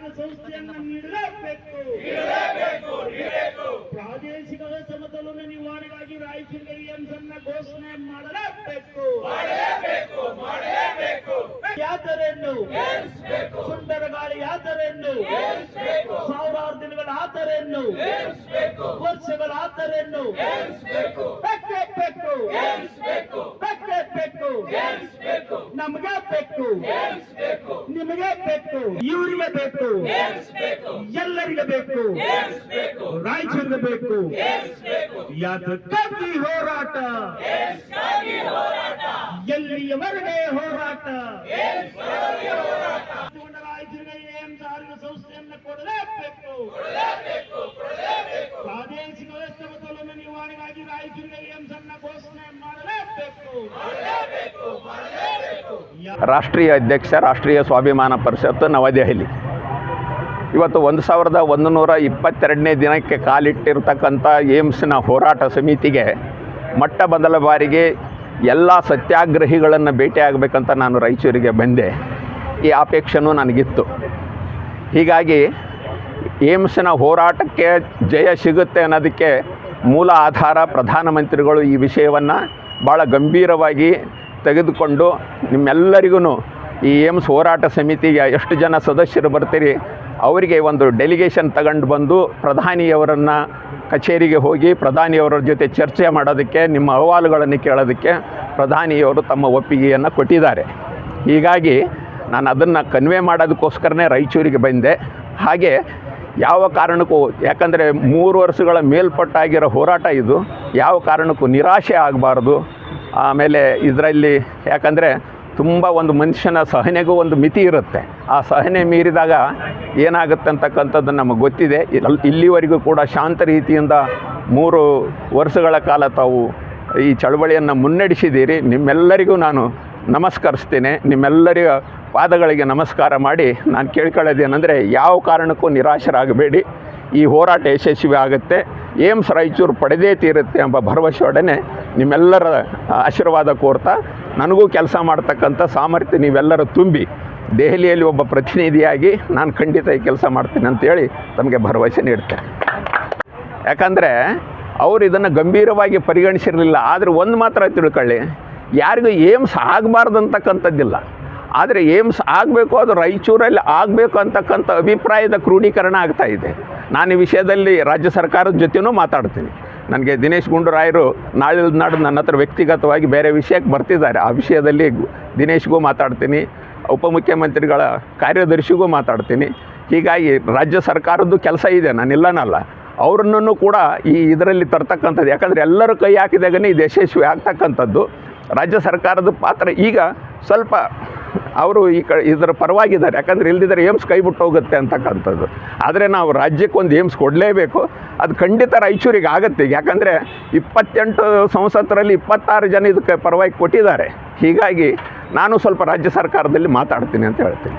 ಸಾರಿಗೆ ಸಂಸ್ಥೆಯನ್ನು ನೀಡಲೇಬೇಕು. ಪ್ರಾದೇಶಿಕ ಸಮತೋಲನ ನಿವಾರಣೆಗಾಗಿ ರಾಯಚೂರಿಗೆ ಏಮ್ಸ್ ಅನ್ನು ಘೋಷಣೆ ಮಾಡಲೇಬೇಕು. ಯಾತರೆಯನ್ನು ಸುಂದರ ಗಾಳಿ ಯಾತರೆಯನ್ನು ಸಾವಿರಾರು ದಿನಗಳ ಆತರೆಯನ್ನು ವರ್ಷಗಳ ಆತರೆಯನ್ನು ನಮಗೆ ಬೇಕು, ನಿಮಗೆ ಬೇಕು, ಇವರಿಗೆ ಬೇಕು, ಎಲ್ಲರಿಗೆ ಬೇಕು, ರಾಯಚೂರಿಗೆ ಬೇಕು. ಯಾತಕ್ಕಾಗಿ ಹೋರಾಟ, ಎಲ್ಲಿಯವರೆಗೆ ಹೋರಾಟ. ರಾಯಚೂರಿಗೆ ಏಮ್ಸ್ ಆರೋಗ್ಯ ಸಂಸ್ಥೆಯನ್ನು ಕೊಡಲೇಬೇಕು. ಪ್ರಾದೇಶಿಕ ಸಮತೋಲನ ನಿವಾರಣೆಗಾಗಿ ರಾಯಚೂರಿಗೆ ಏಮ್ಸ್ ಅನ್ನು ಘೋಷಣೆ ಮಾಡಲೇಬೇಕು. ರಾಷ್ಟ್ರೀಯ ಅಧ್ಯಕ್ಷ ರಾಷ್ಟ್ರೀಯ ಸ್ವಾಭಿಮಾನ ಪರಿಷತ್ತು ನವದೆಹಲಿ ಇವತ್ತು 1122ನೇ ದಿನಕ್ಕೆ ಕಾಲಿಟ್ಟಿರ್ತಕ್ಕಂಥ ಏಮ್ಸ್ನ ಹೋರಾಟ ಸಮಿತಿಗೆ ಮೊಟ್ಟ ಮೊದಲ ಬಾರಿಗೆ ಎಲ್ಲ ಸತ್ಯಾಗ್ರಹಿಗಳನ್ನು ಭೇಟಿಯಾಗಬೇಕಂತ ನಾನು ರಾಯಚೂರಿಗೆ ಬಂದೆ. ಈ ಅಪೇಕ್ಷೆನೂ ನನಗಿತ್ತು. ಹೀಗಾಗಿ ಏಮ್ಸ್ನ ಹೋರಾಟಕ್ಕೆ ಜಯ ಸಿಗುತ್ತೆ ಅನ್ನೋದಕ್ಕೆ ಮೂಲ ಆಧಾರ ಪ್ರಧಾನಮಂತ್ರಿಗಳು ಈ ವಿಷಯವನ್ನು ಭಾಳ ಗಂಭೀರವಾಗಿ ತೆಗೆದುಕೊಂಡು ನಿಮ್ಮೆಲ್ಲರಿಗೂ ಈ ಏಮ್ಸ್ ಹೋರಾಟ ಸಮಿತಿಗೆ ಎಷ್ಟು ಜನ ಸದಸ್ಯರು ಬರ್ತೀರಿ ಅವರಿಗೆ ಒಂದು ಡೆಲಿಗೇಷನ್ ತಗೊಂಡು ಬಂದು ಪ್ರಧಾನಿಯವರನ್ನು ಕಚೇರಿಗೆ ಹೋಗಿ ಪ್ರಧಾನಿಯವರ ಜೊತೆ ಚರ್ಚೆ ಮಾಡೋದಕ್ಕೆ, ನಿಮ್ಮ ಅಹವಾಲುಗಳನ್ನು ಕೇಳೋದಕ್ಕೆ ಪ್ರಧಾನಿಯವರು ತಮ್ಮ ಒಪ್ಪಿಗೆಯನ್ನು ಕೊಟ್ಟಿದ್ದಾರೆ. ಹೀಗಾಗಿ ನಾನು ಅದನ್ನು ಕನ್ವೆ ಮಾಡೋದಕ್ಕೋಸ್ಕರನೇ ರಾಯಚೂರಿಗೆ ಬಂದೆ. ಹಾಗೆ ಯಾವ ಕಾರಣಕ್ಕೂ, ಯಾಕಂದರೆ 3 ವರ್ಷಗಳ ಮೇಲ್ಪಟ್ಟಾಗಿರೋ ಹೋರಾಟ ಇದು, ಯಾವ ಕಾರಣಕ್ಕೂ ನಿರಾಶೆ ಆಗಬಾರ್ದು. ಆಮೇಲೆ ಇದರಲ್ಲಿ ಯಾಕಂದರೆ ತುಂಬ ಒಂದು ಮನುಷ್ಯನ ಸಹನೆಗೂ ಒಂದು ಮಿತಿ ಇರುತ್ತೆ. ಆ ಸಹನೆ ಮೀರಿದಾಗ ಏನಾಗುತ್ತೆ ಅಂತಕ್ಕಂಥದ್ದು ನಮಗೆ ಗೊತ್ತಿದೆ. ಇಲ್ಲಿವರೆಗೂ ಕೂಡ ಶಾಂತ ರೀತಿಯಿಂದ 3 ವರ್ಷಗಳ ಕಾಲ ತಾವು ಈ ಚಳವಳಿಯನ್ನು ಮುನ್ನಡೆಸಿದ್ದೀರಿ. ನಿಮ್ಮೆಲ್ಲರಿಗೂ ನಾನು ನಮಸ್ಕರಿಸ್ತೇನೆ. ನಿಮ್ಮೆಲ್ಲರಿಗ ಪಾದಗಳಿಗೆ ನಮಸ್ಕಾರ ಮಾಡಿ ನಾನು ಕೇಳ್ಕೊಳ್ಳೋದೇನೆಂದರೆ, ಯಾವ ಕಾರಣಕ್ಕೂ ನಿರಾಶರಾಗಬೇಡಿ. ಈ ಹೋರಾಟ ಯಶಸ್ವಿ ಆಗುತ್ತೆ. ಏಮ್ಸ್ ರಾಯಚೂರು ಪಡೆದೇ ತೀರುತ್ತೆ ಎಂಬ ಭರವಸೆಯೊಡನೆ ನಿಮ್ಮೆಲ್ಲರ ಆಶೀರ್ವಾದ ಕೋರ್ತಾ, ನನಗೂ ಕೆಲಸ ಮಾಡ್ತಕ್ಕಂಥ ಸಾಮರ್ಥ್ಯ ನೀವೆಲ್ಲರೂ ತುಂಬಿ ದೆಹಲಿಯಲ್ಲಿ ಒಬ್ಬ ಪ್ರತಿನಿಧಿಯಾಗಿ ನಾನು ಖಂಡಿತ ಈ ಕೆಲಸ ಮಾಡ್ತೀನಿ ಅಂತೇಳಿ ತಮಗೆ ಭರವಸೆ ನೀಡ್ತೇನೆ. ಯಾಕಂದರೆ ಅವರು ಇದನ್ನು ಗಂಭೀರವಾಗಿ ಪರಿಗಣಿಸಿರಲಿಲ್ಲ. ಆದರೆ ಒಂದು ಮಾತ್ರ ತಿಳ್ಕೊಳ್ಳಿ, ಯಾರಿಗೂ ಏಮ್ಸ್ ಆಗಬಾರ್ದು ಅಂತಕ್ಕಂಥದ್ದಿಲ್ಲ. ಆದರೆ ಏಮ್ಸ್ ಆಗಬೇಕು, ಅದು ರಾಯಚೂರಲ್ಲಿ ಆಗಬೇಕು ಅಂತಕ್ಕಂಥ ಅಭಿಪ್ರಾಯದ ಕ್ರೋಢೀಕರಣ ಆಗ್ತಾಯಿದೆ. ನಾನು ಈ ವಿಷಯದಲ್ಲಿ ರಾಜ್ಯ ಸರ್ಕಾರದ ಜೊತೆನೂ ಮಾತಾಡ್ತೀನಿ. ನನಗೆ ದಿನೇಶ್ ಗುಂಡೂರಾಯರು ನಾಳೆ ನಾಡು ನನ್ನ ಹತ್ರ ವ್ಯಕ್ತಿಗತವಾಗಿ ಬೇರೆ ವಿಷಯಕ್ಕೆ ಬರ್ತಿದ್ದಾರೆ. ಆ ವಿಷಯದಲ್ಲಿ ದಿನೇಶ್ಗೂ ಮಾತಾಡ್ತೀನಿ, ಉಪಮುಖ್ಯಮಂತ್ರಿಗಳ ಕಾರ್ಯದರ್ಶಿಗೂ ಮಾತಾಡ್ತೀನಿ. ಹೀಗಾಗಿ ರಾಜ್ಯ ಸರ್ಕಾರದ್ದು ಕೆಲಸ ಇದೆ, ನಾನಿಲ್ಲನಲ್ಲ. ಅವ್ರನ್ನೂ ಕೂಡ ಇದರಲ್ಲಿ ತರ್ತಕ್ಕಂಥದ್ದು, ಯಾಕಂದರೆ ಎಲ್ಲರೂ ಕೈ ಹಾಕಿದಾಗನೇ ಇದು ಯಶಸ್ವಿ ಆಗ್ತಕ್ಕಂಥದ್ದು. ರಾಜ್ಯ ಸರ್ಕಾರದ ಪಾತ್ರ ಈಗ ಸ್ವಲ್ಪ ಅವರು ಇದರ ಪರವಾಗಿದ್ದಾರೆ. ಯಾಕಂದರೆ ಇಲ್ದಿದ್ದರೆ ಏಮ್ಸ್ ಕೈ ಬಿಟ್ಟು ಹೋಗುತ್ತೆ ಅಂತಕ್ಕಂಥದ್ದು. ಆದರೆ ನಾವು ರಾಜ್ಯಕ್ಕೊಂದು ಏಮ್ಸ್ ಕೊಡಲೇಬೇಕು. ಅದು ಖಂಡಿತ ರಾಯಚೂರಿಗೆ ಆಗುತ್ತೆ. ಯಾಕಂದರೆ 28 ಸಂಸತ್ತರಲ್ಲಿ 26 ಜನ ಇದಕ್ಕೆ ಪರವಾಗಿ ಕೊಟ್ಟಿದ್ದಾರೆ. ಹೀಗಾಗಿ ನಾನು ಸ್ವಲ್ಪ ರಾಜ್ಯ ಸರ್ಕಾರದಲ್ಲಿ ಮಾತಾಡ್ತೀನಿ ಅಂತ ಹೇಳ್ತೀನಿ.